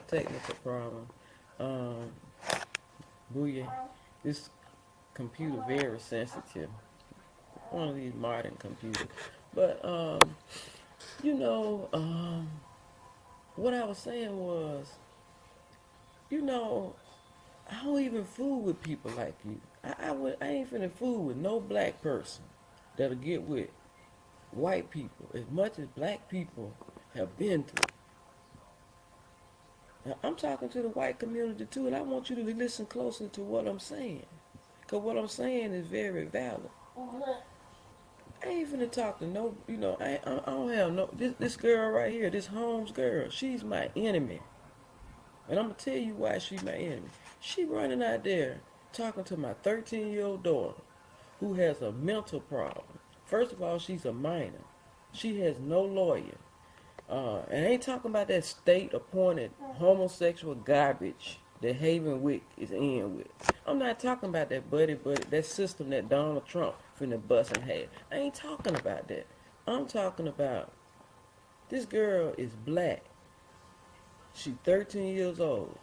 technical problem. Um, Booyah, this computer very sensitive. One of these modern computers. But you know, what I was saying was, you know, I don't even fool with people like you. I ain't finna fool with no black person that'll get with white people as much as black people have been through. Now, I'm talking to the white community too, and I want you to listen closely to what I'm saying. Because what I'm saying is very valid. I ain't finna talk to no, I don't have no, this girl right here, this Holmes girl, she's my enemy. And I'm going to tell you why she's my enemy. She running out there talking to my 13-year-old daughter who has a mental problem. First of all, she's a minor. She has no lawyer. And I ain't talking about that state-appointed homosexual garbage that Havenwyck is in with. I'm not talking about that buddy, that system that Donald Trump finna bust in half. I ain't talking about that. I'm talking about this girl is black. She's 13 years old.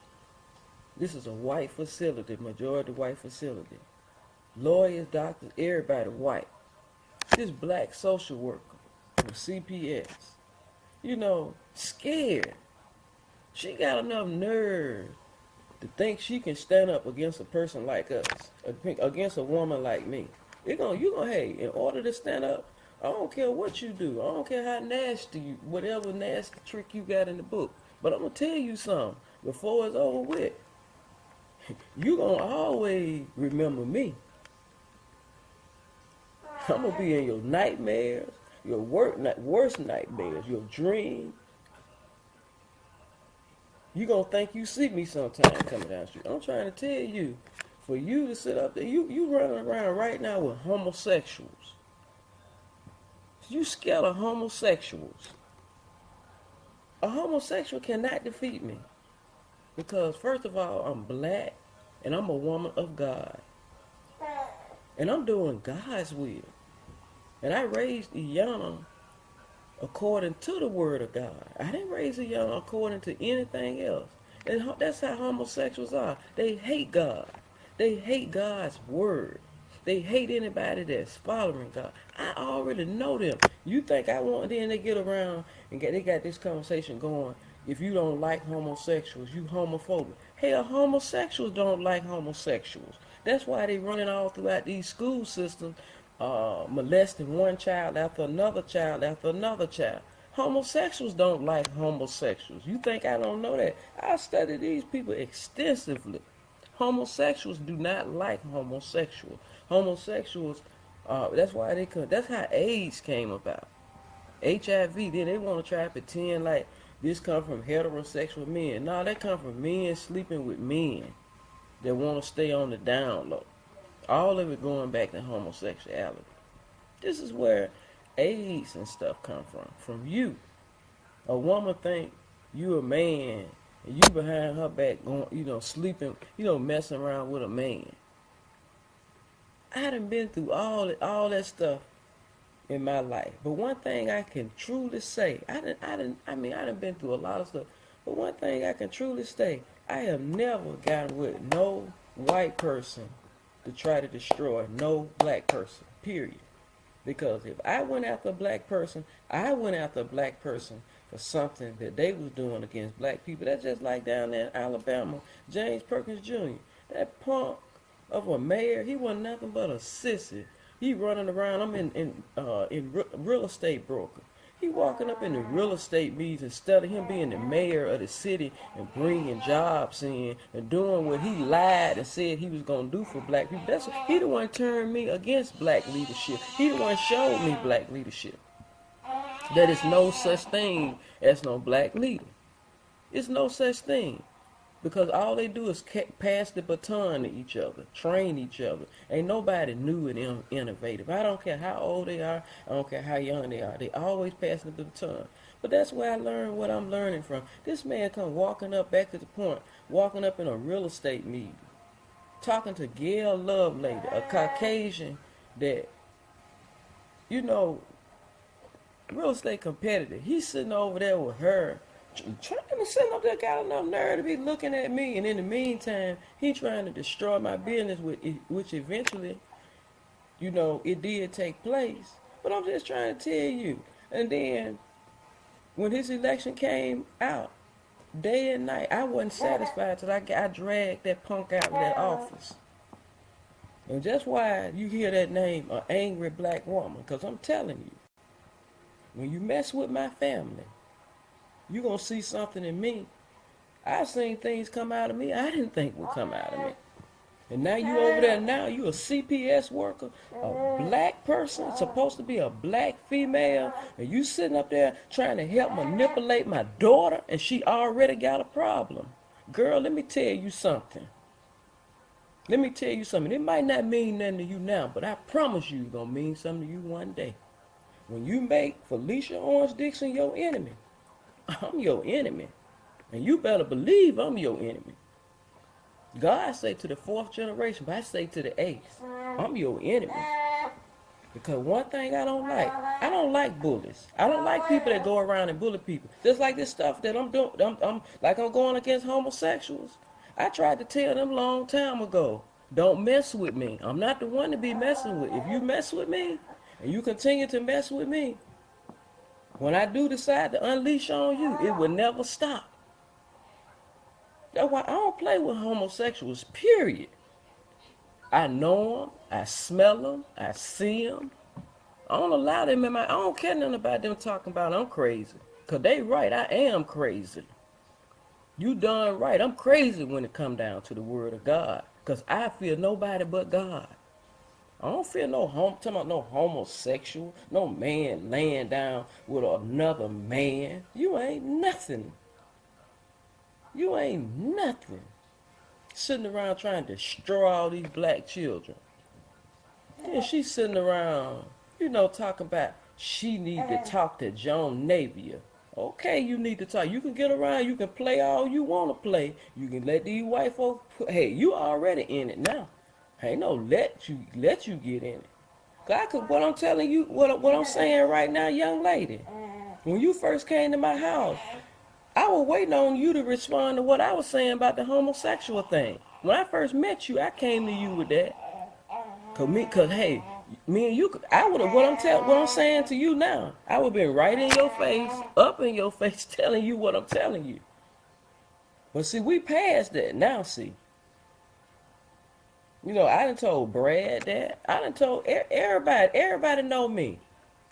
This is a white facility, majority white facility. Lawyers, doctors, everybody white. This black social worker from CPS, scared. She got enough nerve to think she can stand up against a person like us, against a woman like me. Hey, in order to stand up, I don't care what you do. I don't care how nasty whatever nasty trick you got in the book. But I'm going to tell you something before it's over with. You going to always remember me. I'm going to be in your nightmares, your worst nightmares, your dreams. You going to think you see me sometime coming down the street. I'm trying to tell you, for you to sit up there, you running around right now with homosexuals. You scared of homosexuals. A homosexual cannot defeat me. Because first of all, I'm black and I'm a woman of God. And I'm doing God's will. And I raised the young according to the word of God. I didn't raise the young according to anything else. And that's how homosexuals are. They hate God. They hate God's word. They hate anybody that's following God. I already know them. You think I want, then they get around and they got this conversation going. If you don't like homosexuals, you homophobic. Hell, homosexuals don't like homosexuals. That's why they running all throughout these school systems, molesting one child after another child after another child. Homosexuals don't like homosexuals. You think I don't know that? I studied these people extensively. Homosexuals do not like homosexuals. Homosexuals, that's why that's how AIDS came about. HIV, then they want to try to pretend like this come from heterosexual men. No, that come from men sleeping with men that want to stay on the down low. All of it going back to homosexuality. This is where AIDS and stuff come from you. A woman think you a man and you behind her back going, sleeping, messing around with a man. I done been through all that stuff in my life. But one thing I can truly say, I done been through a lot of stuff. But one thing I can truly say, I have never gotten with no white person to try to destroy no black person, period. Because if I went after a black person, I went after a black person for something that they was doing against black people. That's just like down there in Alabama, James Perkins Jr. That punk of a mayor, he wasn't nothing but a sissy. He running around. I'm in real estate broker. He walking up in the real estate meetings instead of him being the mayor of the city and bringing jobs in and doing what he lied and said he was gonna do for black people. He the one turned me against black leadership. He the one showed me black leadership. That is no such thing as no black leader. It's no such thing. Because all they do is pass the baton to each other, train each other. Ain't nobody new and innovative. I don't care how old they are. I don't care how young they are. They always passing the baton. But that's where I learned what I'm learning from. This man come walking up, back to the point, walking up in a real estate meeting, talking to Gail Lovelady, a Caucasian that, real estate competitor. He's sitting over there with her Trying to sit up there, got enough nerve to be looking at me, and in the meantime, he trying to destroy my business, which eventually, it did take place. But I'm just trying to tell you. And then, when his election came out, day and night, I wasn't satisfied till I dragged that punk out of that office. And that's why you hear that name, an angry black woman, because I'm telling you, when you mess with my family, you're going to see something in me. I've seen things come out of me I didn't think would come out of me. And now you over there now, you a CPS worker, a black person, supposed to be a black female, and you sitting up there trying to help manipulate my daughter, and she already got a problem. Girl, let me tell you something. It might not mean nothing to you now, but I promise you it's going to mean something to you one day. When you make Felicia Orange Dixon your enemy, I'm your enemy. And you better believe I'm your enemy. God say to the 4th generation, but I say to the 8th, I'm your enemy. Because one thing I don't like bullies. I don't like people that go around and bully people. Just like this stuff that I'm doing, I'm going against homosexuals. I tried to tell them a long time ago, don't mess with me. I'm not the one to be messing with. If you mess with me, and you continue to mess with me, when I do decide to unleash on you, it will never stop. That's why I don't play with homosexuals, period. I know them, I smell them, I see them. I don't allow them I don't care nothing about them talking about I'm crazy. Because they right, I am crazy. You done right, I'm crazy when it come down to the word of God. Because I fear nobody but God. I don't feel no homosexual, no man laying down with another man. You ain't nothing. Sitting around trying to destroy all these black children. And she's sitting around, talking about she need to talk to John Napier. Okay, you need to talk. You can get around, you can play all you want to play. You can let these white folks, hey, you already in it now. Ain't no let you get in it. What I'm telling you, what I'm saying right now, young lady, when you first came to my house, I was waiting on you to respond to what I was saying about the homosexual thing. When I first met you, I came to you with that. Cause hey, me and you, what I'm saying to you now, I would have been right in your face, up in your face, telling you what I'm telling you. But see, we passed that now. See. I done told Brad that. I done told everybody know me.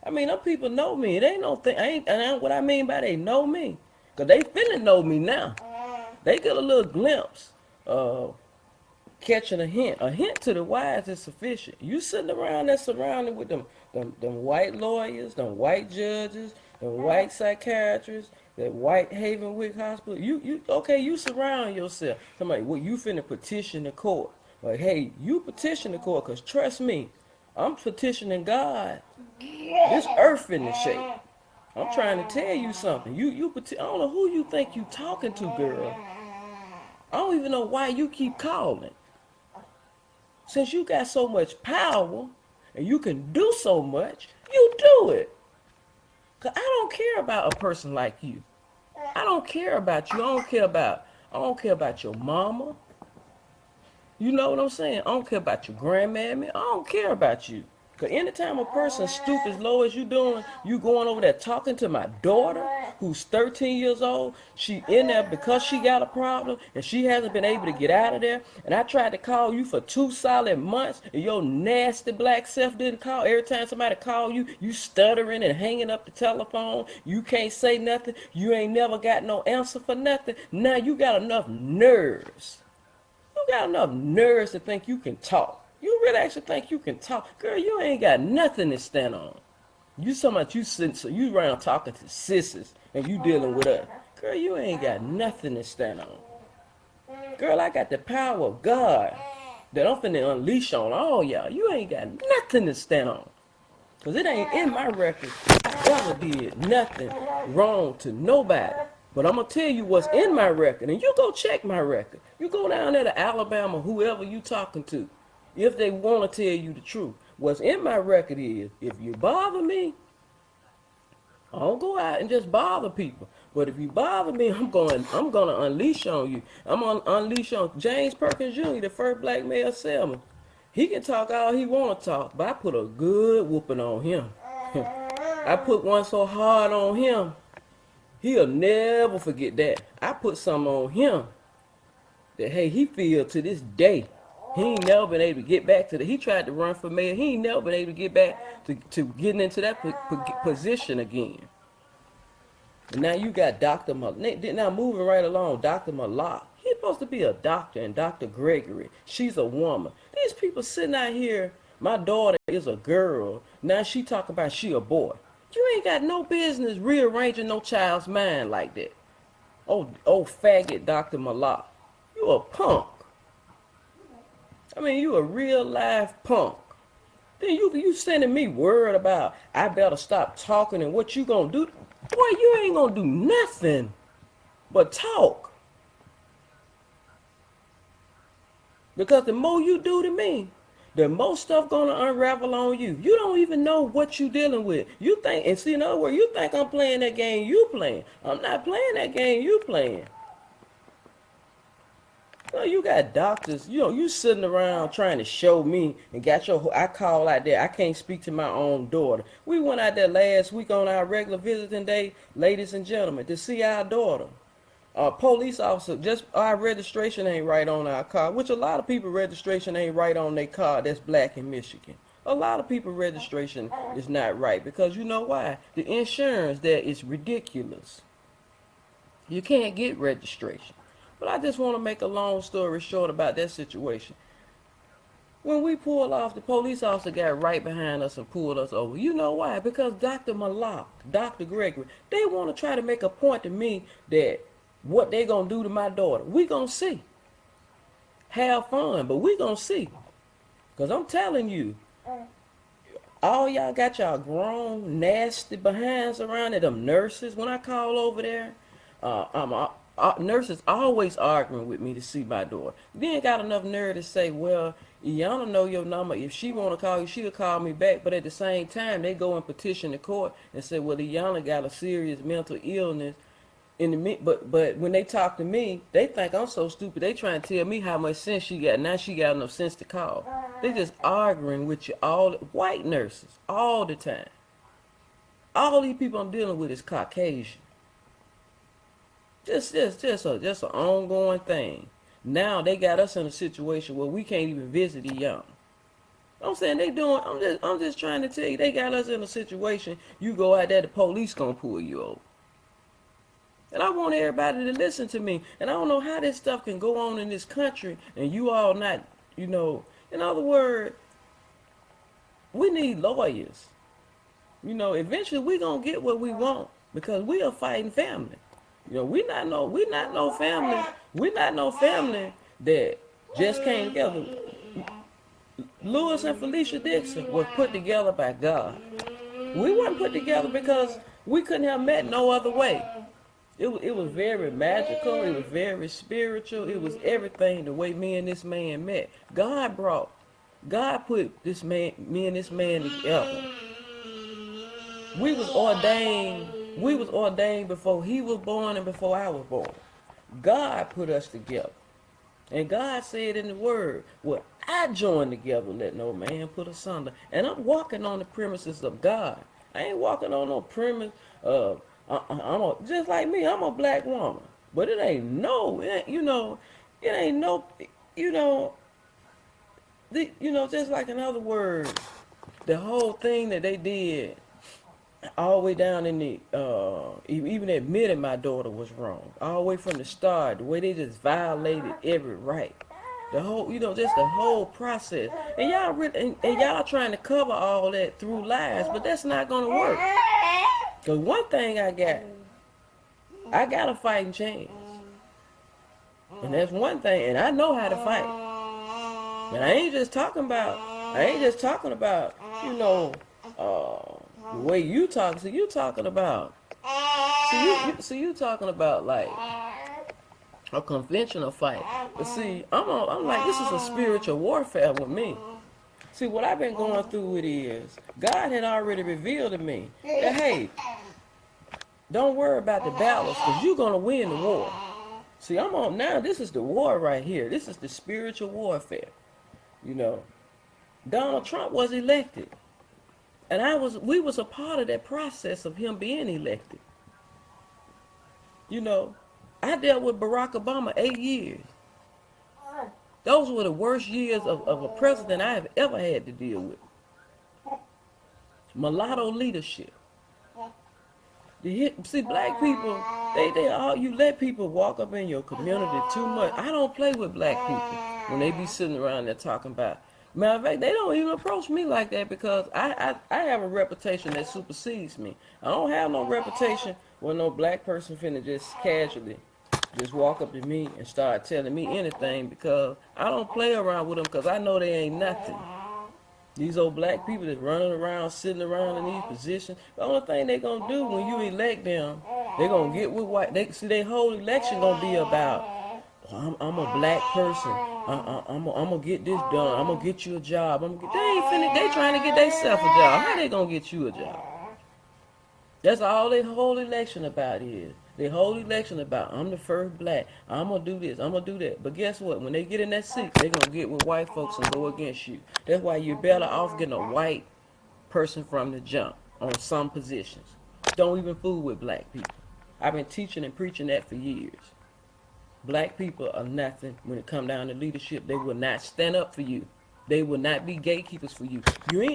I mean, them people know me. It ain't no thing. What I mean by they know me. Because they finna know me now. They get a little glimpse of catching a hint. A hint to the wise is sufficient. You sitting around there surrounded with them white lawyers, them white judges, them white psychiatrists, that white Havenwyck hospital. You surround yourself. Somebody, you finna petition the court. Like, hey, you petition the court, because trust me, I'm petitioning God. This earth in the shape. I'm trying to tell you something. I don't know who you think you talking to, girl. I don't even know why you keep calling. Since you got so much power, and you can do so much, you do it. Because I don't care about a person like you. I don't care about you. I don't care about your mama. You know what I'm saying? I don't care about your grandmammy. I don't care about you. Because anytime a person stoop as low as you doing, you going over there talking to my daughter, who's 13 years old. She in there because she got a problem, and she hasn't been able to get out of there. And I tried to call you for 2 solid months, and your nasty black self didn't call. Every time somebody call you, you stuttering and hanging up the telephone. You can't say nothing. You ain't never got no answer for nothing. Now you got enough nerves. You got enough nerves to think you can talk. You really actually think you can talk? Girl, you ain't got nothing to stand on. You so much you around talking to sissies and you dealing with us. Girl, you ain't got nothing to stand on. Girl, I got the power of God that I'm finna unleash on all y'all. You ain't got nothing to stand on. Because it ain't in my record I ever did nothing wrong to nobody. But I'm going to tell you what's in my record. And you go check my record. You go down there to Alabama, whoever you talking to, if they want to tell you the truth. What's in my record is, if you bother me, I don't go out and just bother people. But if you bother me, I'm gonna unleash on you. I'm gonna unleash on James Perkins Jr., the first black male salesman. He can talk all he wanna talk, but I put a good whooping on him. I put one so hard on him, he'll never forget that. I put something on him that, hey, he feel to this day. He ain't never been able to get back to the. He tried to run for mayor. He ain't never been able to get back to getting into that position again. And now you got Dr. Malak. Now moving right along, Dr. Malak. He's supposed to be a doctor, and Dr. Gregory. She's a woman. These people sitting out here. My daughter is a girl. Now she talk about she a boy. You ain't got no business rearranging no child's mind like that. Oh faggot, Dr. Malak. You a punk. I mean, you a real life punk. Then you sending me word about I better stop talking and what you gonna do? Boy, you ain't gonna do nothing but talk. Because the more you do to me, the more stuff gonna unravel on you. You don't even know what you dealing with. You think, and see, in other words, you think I'm playing that game you playing. I'm not playing that game you playing. You got doctors, you sitting around trying to show me and got I call out there, I can't speak to my own daughter. We went out there last week on our regular visiting day, ladies and gentlemen, to see our daughter. Police officer, just our registration ain't right on our car, which a lot of people registration ain't right on their car that's black in Michigan. A lot of people registration is not right because you know why? The insurance there is ridiculous. You can't get registration. But I just want to make a long story short about that situation. When we pulled off, the police officer got right behind us and pulled us over. You know why? Because Dr. Malak, Dr. Gregory, they want to try to make a point to me that what they going to do to my daughter. We going to see. Have fun, but we going to see. Because I'm telling you, all y'all got y'all grown, nasty behinds around it, them nurses. When I call over there, nurses always arguing with me to see my daughter. They ain't got enough nerve to say, well, Iyanla know your number. If she want to call you, she'll call me back. But at the same time, they go and petition the court and say, well, Iyanla got a serious mental illness. But when they talk to me, they think I'm so stupid. They trying to tell me how much sense she got. Now she got enough sense to call. They just arguing with you, all white nurses, all the time. All these people I'm dealing with is Caucasian. Just an ongoing thing. Now they got us in a situation where we can't even visit the young. I'm saying they doing. I'm just trying to tell you, they got us in a situation. You go out there, the police gonna pull you over. And I want everybody to listen to me. And I don't know how this stuff can go on in this country, and you all not, In other words, we need lawyers. Eventually we gonna get what we want because we are fighting family. We not no family. We not no family that just came together. Lewis and Felicia Dixon was put together by God. We weren't put together because we couldn't have met no other way. It was very magical. It was very spiritual. It was everything the way me and this man met. God put me and this man together. We was ordained before he was born and before I was born. God put us together. And God said in the word, well, I joined together, let no man put asunder. And I'm walking on the premises of God. I ain't walking on no premise of, just like me, I'm a black woman. But it ain't no, just like in other words, the whole thing that they did all the way down in the, even admitting my daughter was wrong. All the way from the start, the way they just violated every right. The whole, just the whole process. And y'all trying to cover all that through lies, but that's not going to work. Because one thing I got a fighting chance. And that's one thing, and I know how to fight. And I ain't just talking about, the way you talk. So you talking about, you talking about like a conventional fight. But see, I'm like, this is a spiritual warfare with me. See, what I've been going through it is, God had already revealed to me that, hey, Don't worry about the battles, because you're going to win the war. See, I'm on now. This is the war right here. This is the spiritual warfare. You know, Donald Trump was elected. And we was a part of that process of him being elected. You know, I dealt with Barack Obama 8 years. Those were the worst years of a president I have ever had to deal with. Mulatto leadership. See, black people, you let people walk up in your community too much. I don't play with black people when they be sitting around there talking about. Matter of fact, they don't even approach me like that because I have a reputation that supersedes me. I don't have no reputation where no black person finna just casually just walk up to me and start telling me anything, because I don't play around with them, because I know they ain't nothing. These old black people that's running around, sitting around in these positions, the only thing they gonna do when you elect them, they gonna get with white. Their whole election gonna be about, I'm a black person. I'm gonna get this done. I'm gonna get you a job. They trying to get themselves a job. How they gonna get you a job? That's all their whole election about is. Their whole election about, I'm the first black. I'm going to do this. I'm going to do that. But guess what? When they get in that seat, they're going to get with white folks and go against you. That's why you're better off getting a white person from the jump on some positions. Don't even fool with black people. I've been teaching and preaching that for years. Black people are nothing when it comes down to leadership. They will not stand up for you. They will not be gatekeepers for you. You're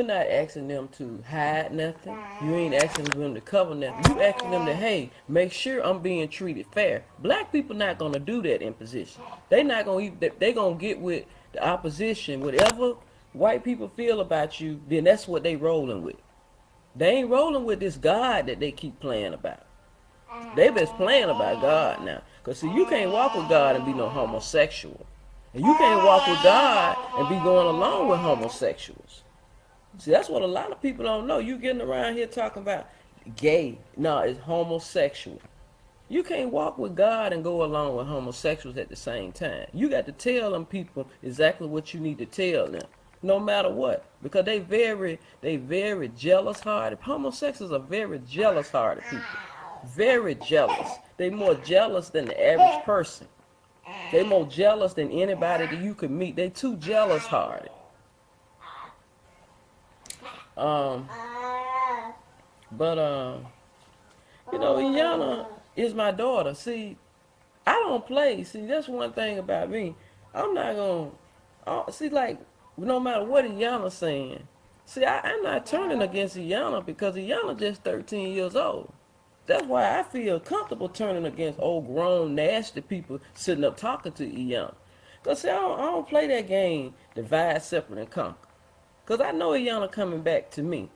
not asking them to hide nothing. You ain't asking them to cover nothing. You asking them to, hey, make sure I'm being treated fair. Black people not gonna do that in position. They not gonna. They gonna get with the opposition. Whatever white people feel about you, then that's what they rolling with. They ain't rolling with this God that they keep playing about. They been playing about God now. Cause see, you can't walk with God and be no homosexual, and you can't walk with God and be going along with homosexuals. See, that's what a lot of people don't know. You getting around here talking about gay. No, it's homosexual. You can't walk with God and go along with homosexuals at the same time. You got to tell them people exactly what you need to tell them, no matter what. Because they very jealous-hearted. Homosexuals are very jealous-hearted people. Very jealous. They more jealous than the average person. They more jealous than anybody that you could meet. They too jealous-hearted. Iyanna is my daughter. See, I don't play. See, that's one thing about me. I'm not gonna, see, like, no matter what Iyanna's saying. See, I'm not turning against Iyanna because Iyanna just 13 years old. That's why I feel comfortable turning against old grown nasty people sitting up talking to Iyanna. Because see, I don't play that game, divide, separate, and conquer. Because I know Iyanna coming back to me.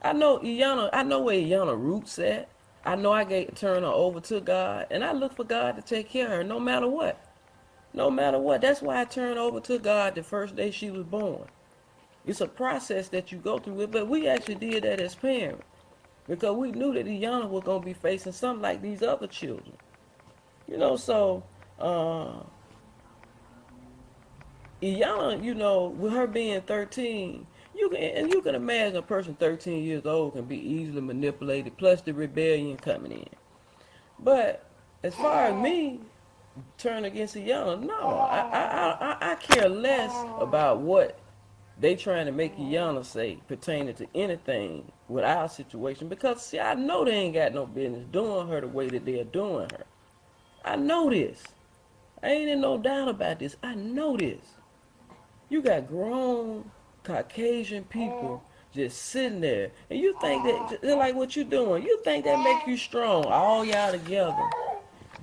I know where Iyanna roots at. I know I get turn her over to God. And I look for God to take care of her no matter what. No matter what. That's why I turned over to God the first day she was born. It's a process that you go through with, but we actually did that as parents. Because we knew that Iyanna was going to be facing something like these other children. So Iyanna, with her being 13, you can imagine a person 13 years old can be easily manipulated, plus the rebellion coming in. But as far as me turn against Iyanna, no, I care less about what they trying to make Iyanna say pertaining to anything with our situation, because see, I know they ain't got no business doing her the way that they're doing her. I know this. I ain't in no doubt about this. I know this. You got grown Caucasian people just sitting there, and you think that they're like what you doing. You think that make you strong? All y'all together,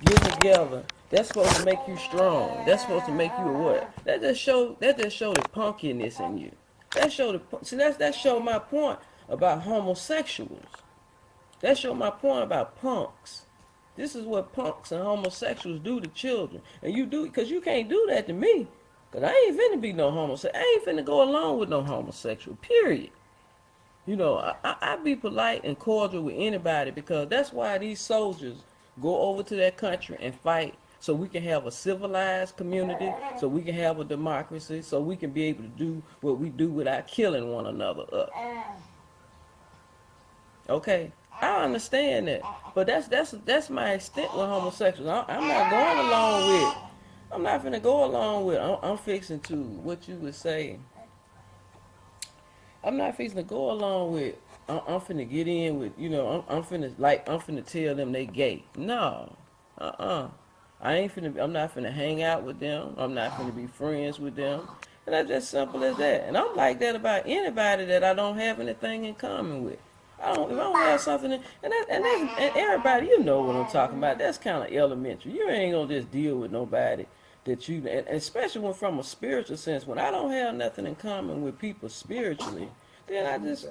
get together. That's supposed to make you strong. That's supposed to make you a what? That just show the punkiness in you. That show my point about homosexuals. That show my point about punks. This is what punks and homosexuals do to children, and you do because you can't do that to me. Cause I ain't finna be no homosexual. I ain't finna go along with no homosexual. Period. I be polite and cordial with anybody because that's why these soldiers go over to that country and fight so we can have a civilized community, so we can have a democracy, so we can be able to do what we do without killing one another up. Okay, I understand that, but that's my extent with homosexuals. I'm not going along with. I'm not finna go along with. I'm fixing to what you would say. I'm not fixing to go along with. I'm finna get in with. I'm finna tell them they gay. No, I ain't finna. I'm not finna hang out with them. I'm not finna be friends with them. And that's just simple as that. And I'm like that about anybody that I don't have anything in common with. If I don't have something, and everybody, you know what I'm talking about. That's kind of elementary. You ain't gonna just deal with nobody that and especially when from a spiritual sense. When I don't have nothing in common with people spiritually, then I just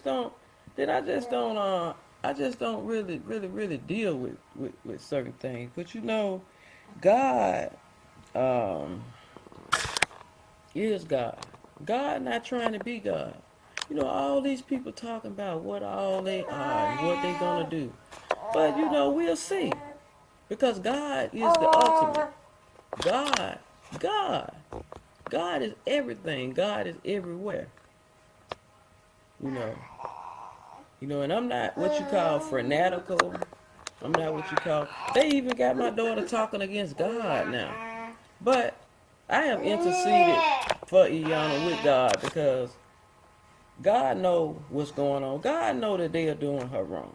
don't, then I just don't really deal with certain things. But God, um, is God. God not trying to be God. All these people talking about what all they are and what they gonna do. But we'll see. Because God is the ultimate. God, God, God is everything. God is everywhere. You know. And I'm not what you call fanatical. I'm not what you call. They even got my daughter talking against God now. But I have interceded for Iyanla with God because God know what's going on. God know that they are doing her wrong.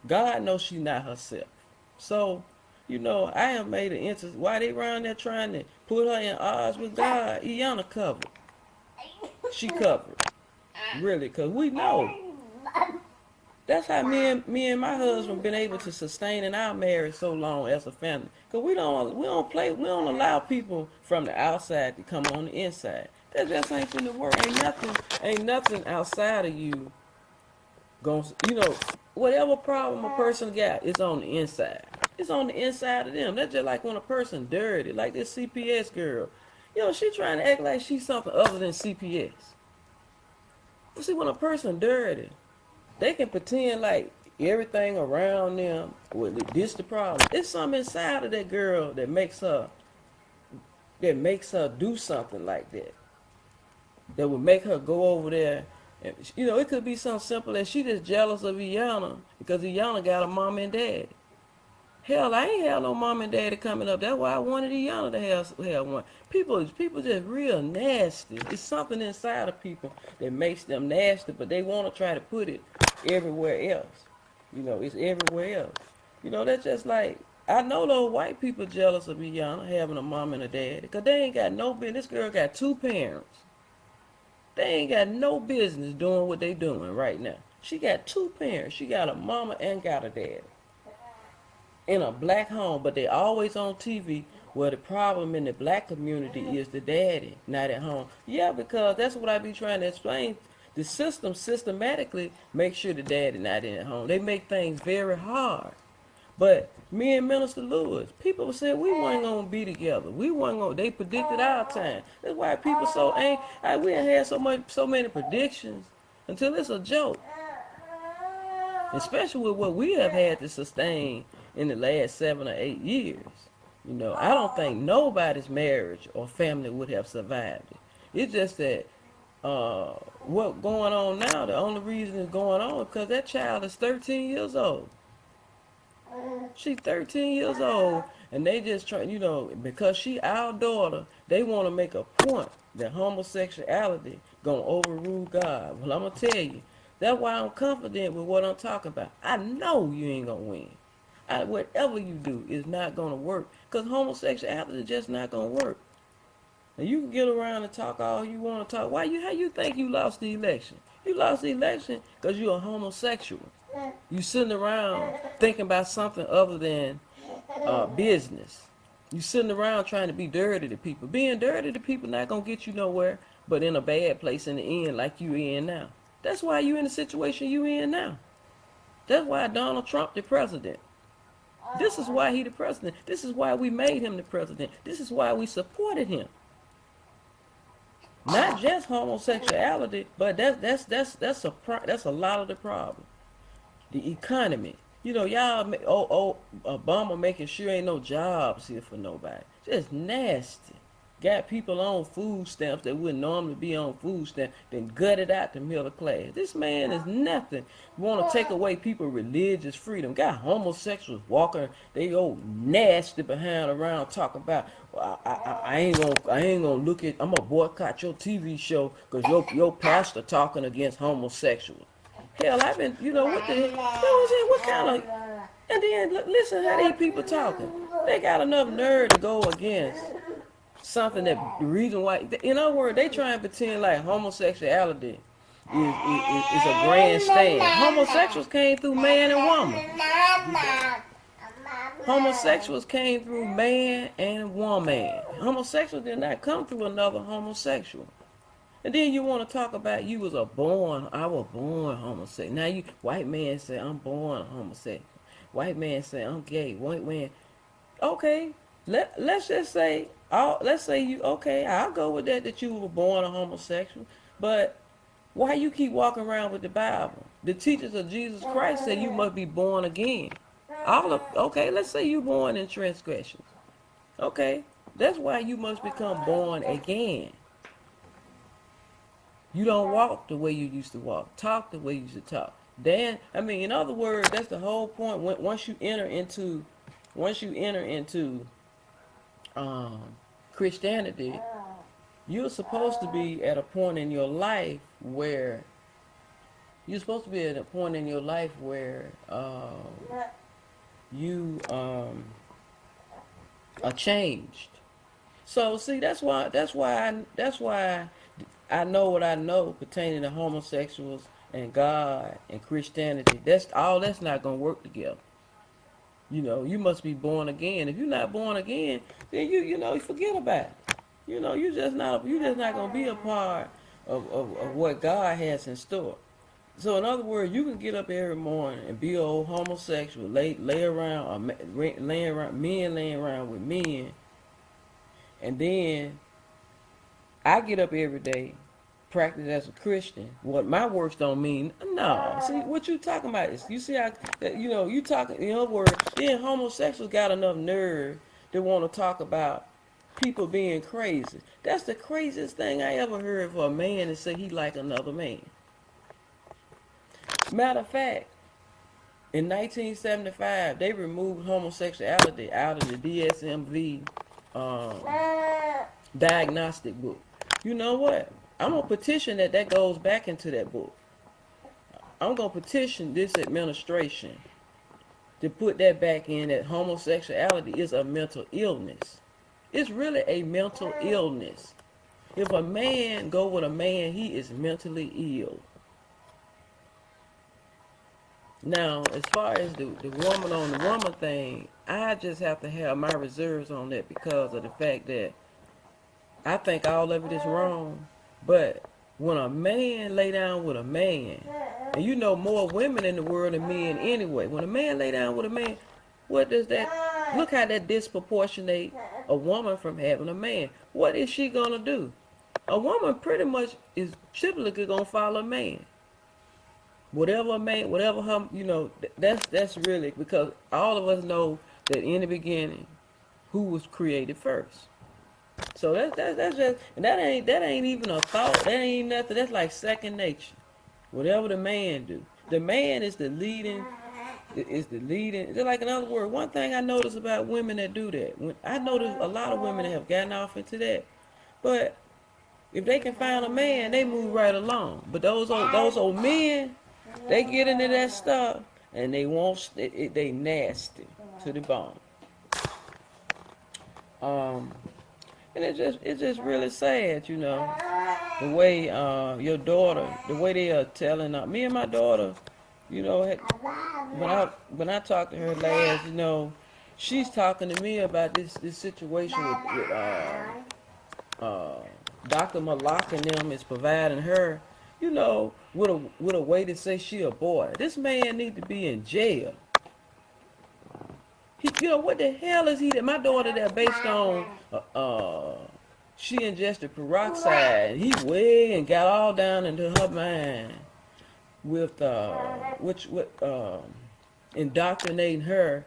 God knows she's not herself. So, I have made an interest. Why they around there trying to put her in odds with God? Iyanla covered. She covered. Really, because we know. That's how me and my husband been able to sustain in our marriage so long as a family. Cause we don't allow people from the outside to come on the inside. That just ain't finna work. Ain't nothing outside of you going. Whatever problem a person got, it's on the inside. It's on the inside of them. That's just like when a person dirty, like this CPS girl. She trying to act like she's something other than CPS. But see, when a person dirty, they can pretend like everything around them, well, this the problem. It's something inside of that girl that makes her do something like that. That would make her go over there. And, it could be something simple as she just jealous of Iyanla because Iyanla got a mom and dad. Hell, I ain't had no mom and daddy coming up. That's why I wanted Iyanla to have one. People just real nasty. It's something inside of people that makes them nasty, but they want to try to put it everywhere else. It's everywhere else. That's just like I know those white people jealous of Iyanla having a mom and a dad because they ain't got no business. This girl got two parents. They ain't got no business doing what they doing right now. She got two parents. She got a mama and got a dad in a black home, but they always on TV. Well, the problem in the black community is the daddy not at home. Yeah, because that's what I be trying to explain. The system systematically makes sure the daddy not in at home. They make things very hard. But me and Minister Lewis, people said we weren't gonna be together. We weren't gonna. They predicted our time. That's why people so ain't. We ain't had so many predictions until it's a joke. Especially with what we have had to sustain in the last 7 or 8 years. I don't think nobody's marriage or family would have survived it. It's just that what going on now, the only reason it's going on is because that child is 13 years old. She's 13 years old, and they just try, because she our daughter, they want to make a point that homosexuality gonna overrule God. Well, I'm gonna tell you, that's why I'm confident with what I'm talking about. I know you ain't gonna win. Whatever you do is not gonna work, cause homosexuality is just not gonna work. And you can get around and talk all you want to talk. How you think you lost the election? You lost the election because you're a homosexual. You sitting around thinking about something other than business. You sitting around trying to be dirty to people. Being dirty to people not gonna get you nowhere, but in a bad place in the end, like you in now. That's why you in the situation you in now. That's why Donald Trump the president. This is why he the president. This is why we made him the president. This is why we supported him. Not just homosexuality, but that's a lot of the problem. The economy. Y'all, Obama making sure ain't no jobs here for nobody. Just nasty. got people on food stamps that wouldn't normally be on food stamps, then gutted out the middle class. This man is nothing. Want to take away people's religious freedom. Got homosexuals walking, they old nasty behind around talking about, well, I ain't gonna look at, I'm gonna boycott your TV show because your pastor talking against homosexuals. Hell, I've been, what the hell, what kind of, and then listen how these people talking. They got enough nerve to go against something that the reason why, in other words, they try and pretend like homosexuality is a grandstand. Homosexuals came through man and woman. Homosexuals came through man and woman. Homosexuals did not come through another homosexual. And then you want to talk about I was born homosexual. Now you, white man say I'm born homosexual. White man say I'm gay. White man, okay. Let's just say, let's say you, okay, I'll go with that you were born a homosexual. But why you keep walking around with the Bible? The teachers of Jesus Christ say you must be born again. Okay, let's say you born in transgressions. Okay, that's why you must become born again. You don't walk the way you used to walk, talk the way you used to talk. Then, I mean, in other words, that's the whole point. Once you enter into Christianity, you're supposed to be at a point in your life where you are changed. So see, that's why I know what I know pertaining to homosexuals and God and Christianity. That's not gonna work together. You must be born again. If you're not born again, then you forget about it. You're just not gonna be a part of what God has in store. So in other words, you can get up every morning and be an old homosexual, lay around, laying around with men, and then I get up every day, practice as a Christian. What my works don't mean. No. See what you talking about is, you see how that you talking, in other words, then homosexuals got enough nerve to want to talk about people being crazy. That's the craziest thing I ever heard for a man to say he like another man. Matter of fact, in 1975 they removed homosexuality out of the DSMV diagnostic book. You know what? I'm gonna petition that goes back into that book. I'm gonna petition this administration to put that back in, that homosexuality is a mental illness. It's really a mental illness. If a man go with a man, he is mentally ill. Now, as far as the woman on the woman thing, I just have to have my reserves on that because of the fact that I think all of it is wrong. But when a man lay down with a man, and more women in the world than men anyway, when a man lay down with a man, what does that, look how that disproportionate a woman from having a man. What is she gonna do? A woman pretty much is typically gonna follow a man. Whatever a man, whatever her, that's really, because all of us know that in the beginning, who was created first. So that's just, and that ain't even a thought. That ain't nothing. That's like second nature. Whatever the man do, the man is the leading. Just like, in other words, one thing I notice about women that do that. I notice a lot of women that have gotten off into that, but if they can find a man, they move right along. But those old men, they get into that stuff and they nasty to the bone. And it's just really sad, the way your daughter, the way they are telling me and my daughter, when I talked to her last, she's talking to me about this situation with Dr. Malak and them is providing her, with a way to say she a boy. This man need to be in jail. What the hell is he? My daughter that based on she ingested peroxide. He way and got all down into her mind with indoctrinating her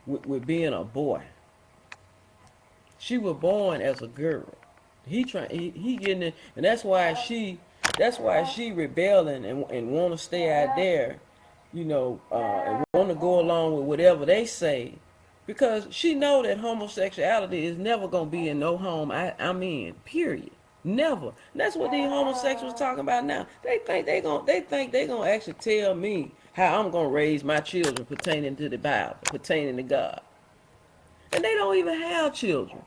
with being a boy. She was born as a girl. He getting it, and that's why she rebelling and want to stay out there, and want to go along with whatever they say, because she know that homosexuality is never gonna be in no home I'm in. Period. Never. And that's what these homosexuals talking about now. They think they gonna actually tell me how I'm gonna raise my children pertaining to the Bible, pertaining to God, and they don't even have children.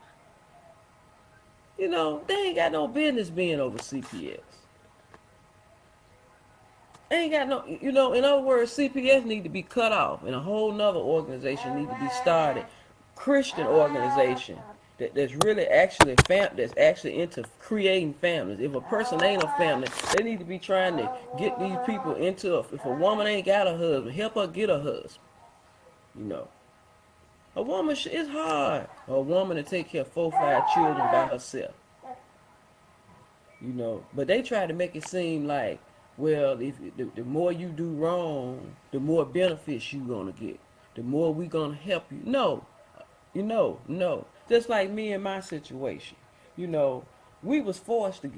They ain't got no business being over CPS. Ain't got no, in other words, CPS need to be cut off, and a whole nother organization need to be started, Christian organization that's really actually that's actually into creating families. If a person ain't a family, they need to be trying to get these people into if a woman ain't got a husband, help her get a husband. You know, a woman it's hard for a woman to take care of 4 or 5 children by herself. But they try to make it seem like, well, if the more you do wrong, the more benefits you gonna get, the more we gonna help you. No, no. Just like me and my situation, we was forced to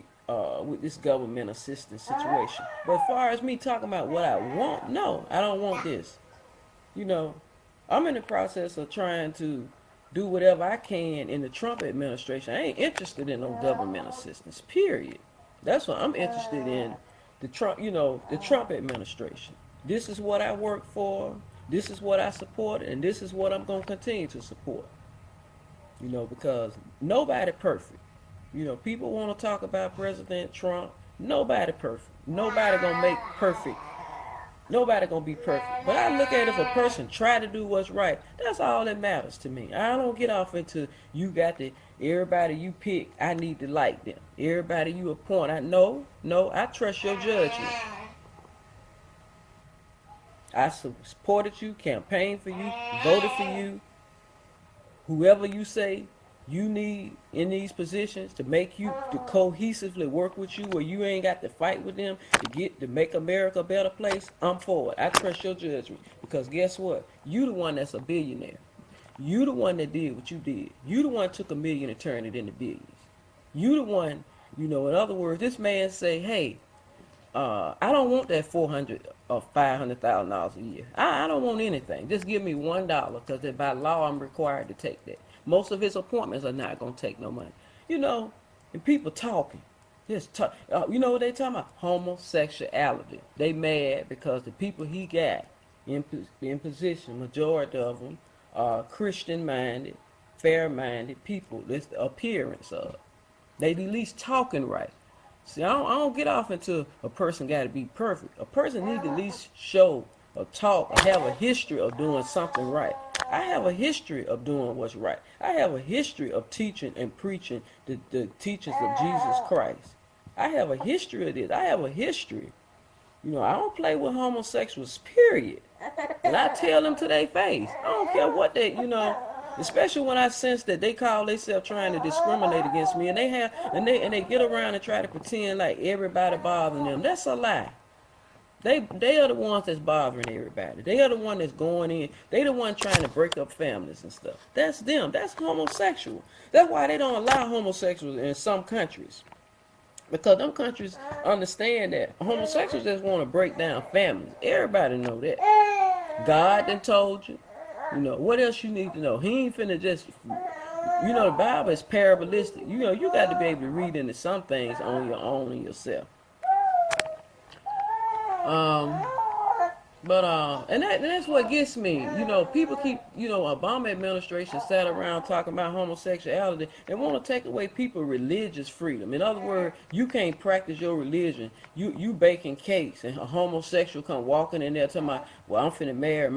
with this government assistance situation. But as far as me talking about what I want, no, I don't want this. You know, I'm in the process of trying to do whatever I can in the Trump administration. I ain't interested in no government assistance. Period. That's what I'm interested in. The Trump administration. This is what I work for. This is what I support, and this is what I'm going to continue to support. Because nobody perfect. People want to talk about President Trump. Nobody perfect. Nobody gonna make perfect. Nobody gonna be perfect. But I look at it, if a person try to do what's right, that's all that matters to me. I don't get off into you got to everybody you pick. I need to like them. Everybody you appoint. No. I trust your judgment. I supported you, campaigned for you, voted for you. Whoever you say you need in these positions to make you to cohesively work with you, where you ain't got to fight with them to make America a better place, I'm for it. I trust your judgment, because guess what? You the one that's a billionaire. You the one that did what you did. You the one took $1 million and turned it into billions. You the one, in other words, this man say, hey, I don't want that $400 or $500,000 a year. I don't want anything. Just give me $1, because by law I'm required to take that. Most of his appointments are not going to take no money. And people talking. Just talk. You know what they talking about? Homosexuality. They mad because the people he got in position, majority of them are Christian-minded, fair-minded people. That's the appearance of. They at least talking right. See, I don't get off into a person got to be perfect. A person need to at least show or talk or have a history of doing something right. I have a history of doing what's right. I have a history of teaching and preaching the teachings of Jesus Christ. I have a history of this. I have a history. I don't play with homosexuals, period. And I tell them to their face. I don't care what especially when I sense that they call themselves trying to discriminate against me, and they get around and try to pretend like everybody bothering them. That's a lie. They are the ones that's bothering everybody. They are the one that's going in. They the one trying to break up families and stuff. That's them. That's homosexual. That's why they don't allow homosexuals in some countries. Because them countries understand that homosexuals just want to break down families. Everybody know that. God done told you. What else you need to know? He ain't finna just, the Bible is parabolistic. You got to be able to read into some things on your own and yourself. And that's what gets me. People keep, Obama administration sat around talking about homosexuality and want to take away people's religious freedom. In other words, you can't practice your religion. You baking cakes, and a homosexual come walking in there talking about, well, I'm finna marry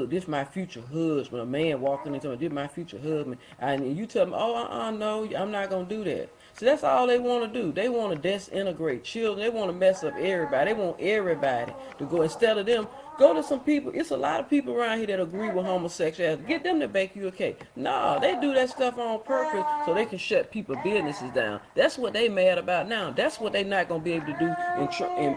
this my future husband. A man walking in talking, this my future husband. And you tell them, no, I'm not gonna do that. So that's all they want to do. They want to disintegrate children. They want to mess up everybody. They want everybody to go. Instead of them, go to some people. It's a lot of people around here that agree with homosexuality. Get them to bake you a cake. No, they do that stuff on purpose so they can shut people's businesses down. That's what they mad about now. That's what they not going to be able to do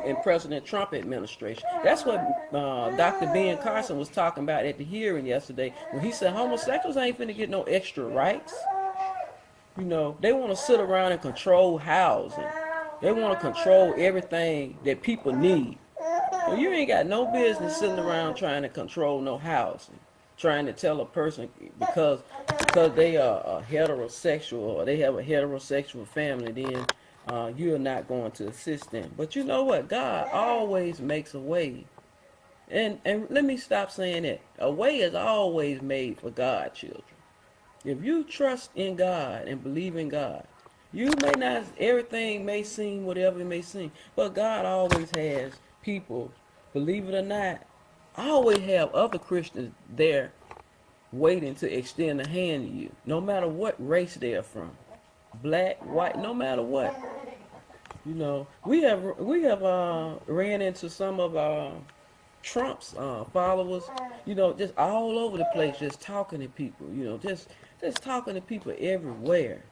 in President Trump administration. That's what Dr. Ben Carson was talking about at the hearing yesterday when he said homosexuals ain't finna get no extra rights. You know, they want to sit around and control housing. They want to control everything that people need. Well, you ain't got no business sitting around trying to control no housing, trying to tell a person because they are heterosexual or they have a heterosexual family, then you're not going to assist them. But you know what? God always makes a way. And let me stop saying that. A way is always made for God, children. If you trust in God and believe in God, you may not, everything may seem whatever it may seem, but God always has people, believe it or not, I always have other Christians there waiting to extend a hand to you, no matter what race they're from, black, white, no matter what. You know, we have ran into some of Trump's followers, you know, just all over the place, just talking to people, you know, just talking to people everywhere,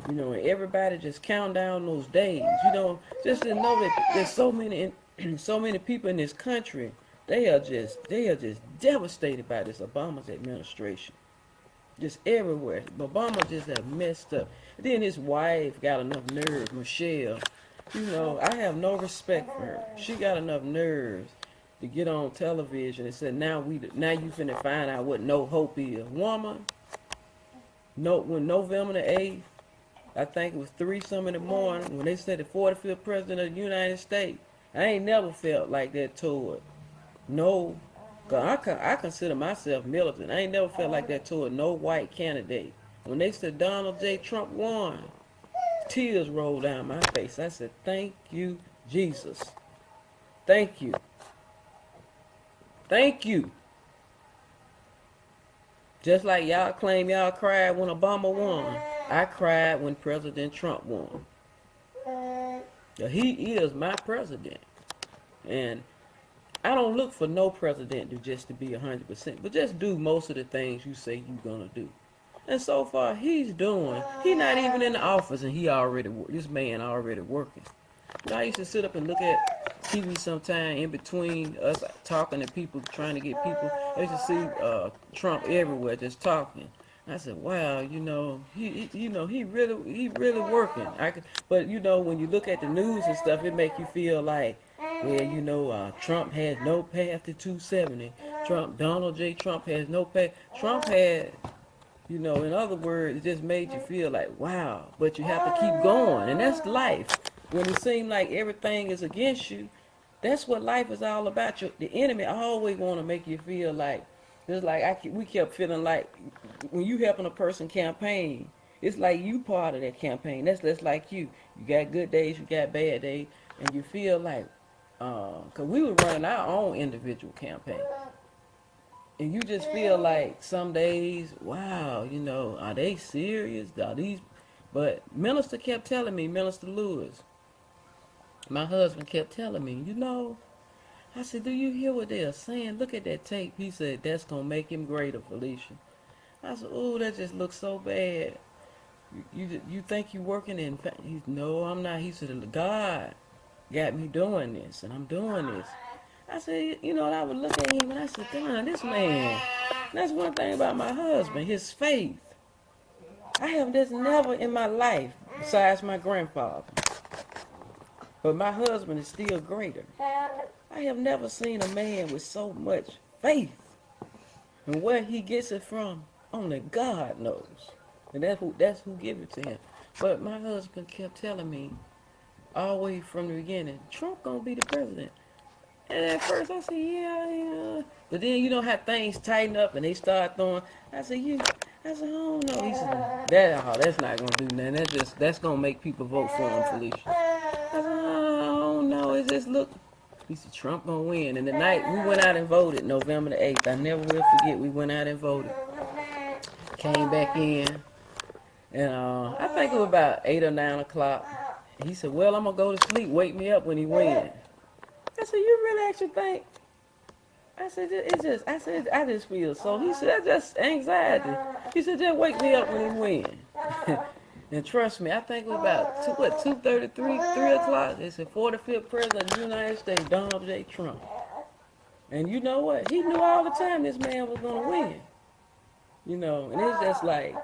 you know, and everybody just count down those days, you know, just to know that there's so many, so many people in this country, they are just devastated by this Obama's administration, just everywhere. Obama just have messed up. And then his wife got enough nerve, Michelle. You know, I have no respect for her. She got enough nerves to get on television and say, now you finna find out what no hope is. Woman, no, when November the 8th, I think it was 3 some in the morning, when they said the 45th president of the United States, I ain't never felt like that toward no, cause I consider myself militant. I ain't never felt like that toward no white candidate. When they said Donald J. Trump won, tears rolled down my face. I said, thank you, Jesus. Thank you. Thank you. Just like y'all claim y'all cried when Obama won, I cried when President Trump won. He is my president. And I don't look for no president to be 100%, but just do most of the things you say you're gonna do. And so far, he's not even in the office, and this man already working. You know, I used to sit up and look at TV sometime in between us talking to people, trying to get people. I used to see Trump everywhere just talking. I said, wow, he really working. But when you look at the news and stuff, it make you feel like, well, Trump has no path to 270. Donald J. Trump has no path. Trump had, in other words, it just made you feel like, wow, but you have to keep going, and that's life. When it seems like everything is against you, that's what life is all about. The enemy always want to make you feel like, just like we kept feeling like when you helping a person campaign, it's like you part of that campaign. That's like you. You got good days, you got bad days, and you feel like, because we were running our own individual campaign. And you just feel like some days, wow, are they serious? Are these? But Minister kept telling me, Minister Lewis, my husband kept telling me, I said, do you hear what they are saying? Look at that tape. He said, that's going to make him greater, Felicia. I said, oh, that just looks so bad. You think you working in? No, I'm not. He said, God got me doing this, and I'm doing this. I said, I would look at him and I said, damn, this man. That's one thing about my husband, his faith. There's never in my life, besides my grandfather, but my husband is still greater. I have never seen a man with so much faith. And where he gets it from, only God knows. And that's who gives it to him. But my husband kept telling me, all the way from the beginning, Trump gonna be the president. And at first I said, yeah. But then how things tighten up and they start throwing. I said, I don't know. He said, that's not gonna do nothing. That's gonna make people vote for him, Felicia. I said, I don't know. It just look. He said, Trump gonna win. And the night we went out and voted, November the 8th, I never will forget. We went out and voted. Came back in, and I think it was about 8 or 9 o'clock. He said, well, I'm gonna go to sleep. Wake me up when he wins. I said, you really actually think? I said, I just feel so. He said, that's just anxiety. He said, just wake me up when he wins. And trust me, I think it was about 2:33, 3 o'clock. They said 45th President of the United States, Donald J. Trump. And you know what? He knew all the time this man was going to win. And it's just like,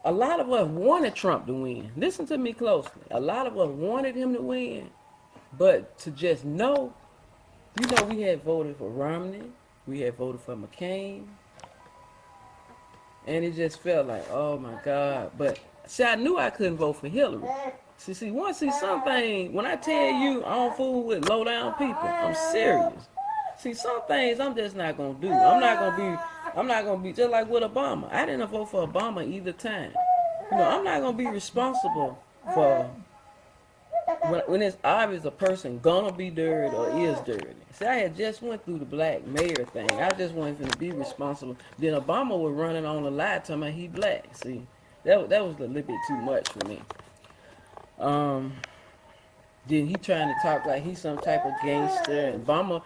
A lot of us wanted Trump to win. Listen to me closely. A lot of us wanted him to win, but to just know, we had voted for Romney, we had voted for McCain, and it just felt like, oh my God. But see, I knew I couldn't vote for Hillary. Something, when I tell you I don't fool with low down people, I'm serious. See, some things I'm just not gonna do. I'm not gonna be just like with Obama. I didn't vote for Obama either time. I'm not gonna be responsible for when it's obvious a person gonna be dirty or is dirty. See, I had just went through the black mayor thing. I just wanted to be responsible. Then Obama was running on a lie telling me he black. See, that was a little bit too much for me. Then he trying to talk like he's some type of gangster. And Obama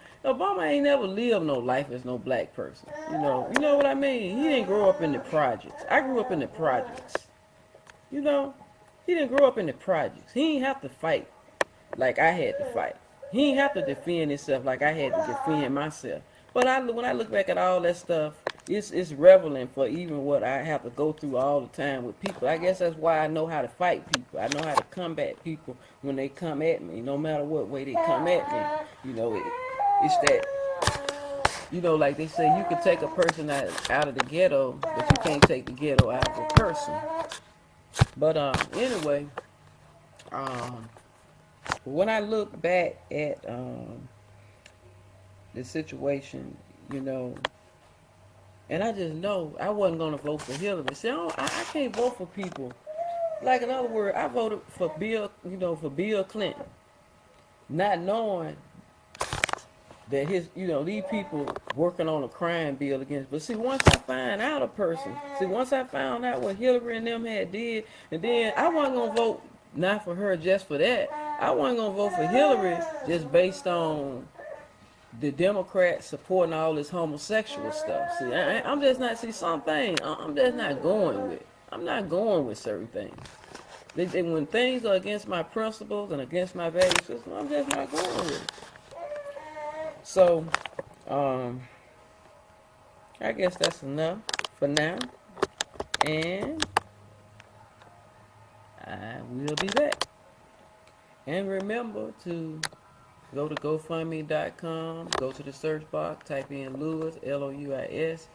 ain't never lived no life as no black person. You know what I mean? He didn't grow up in the projects. I grew up in the projects. He didn't grow up in the projects. He didn't have to fight like I had to fight. He didn't have to defend himself like I had to defend myself. But when I look back at all that stuff, it's relevant for even what I have to go through all the time with people. I guess that's why I know how to fight people. I know how to combat people when they come at me, no matter what way they come at me. It's that, like they say, you can take a person out of the ghetto, but you can't take the ghetto out of a person. But anyway, when I look back at the situation, and I just know I wasn't going to vote for Hillary. See, I can't vote for people. Like, in other words, I voted for Bill Clinton, not knowing that these people working on a crime bill against. But see, once I found out what Hillary and them had did, and then I wasn't going to vote not for her just for that. I wasn't going to vote for Hillary just based on the Democrats supporting all this homosexual stuff. See, I'm just not, something I'm just not going with. I'm not going with certain things. When things are against my principles and against my value system, I'm just not going with it. So, I guess that's enough for now. And I will be back. And remember to go to GoFundMe.com, go to the search box, type in Louis, Louis,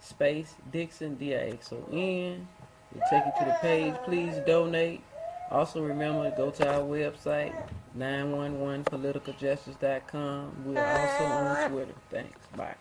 space Dixon, Dixon. It'll take you to the page. Please donate. Also remember to go to our website, 911politicaljustice.com. We're also on Twitter. Thanks. Bye.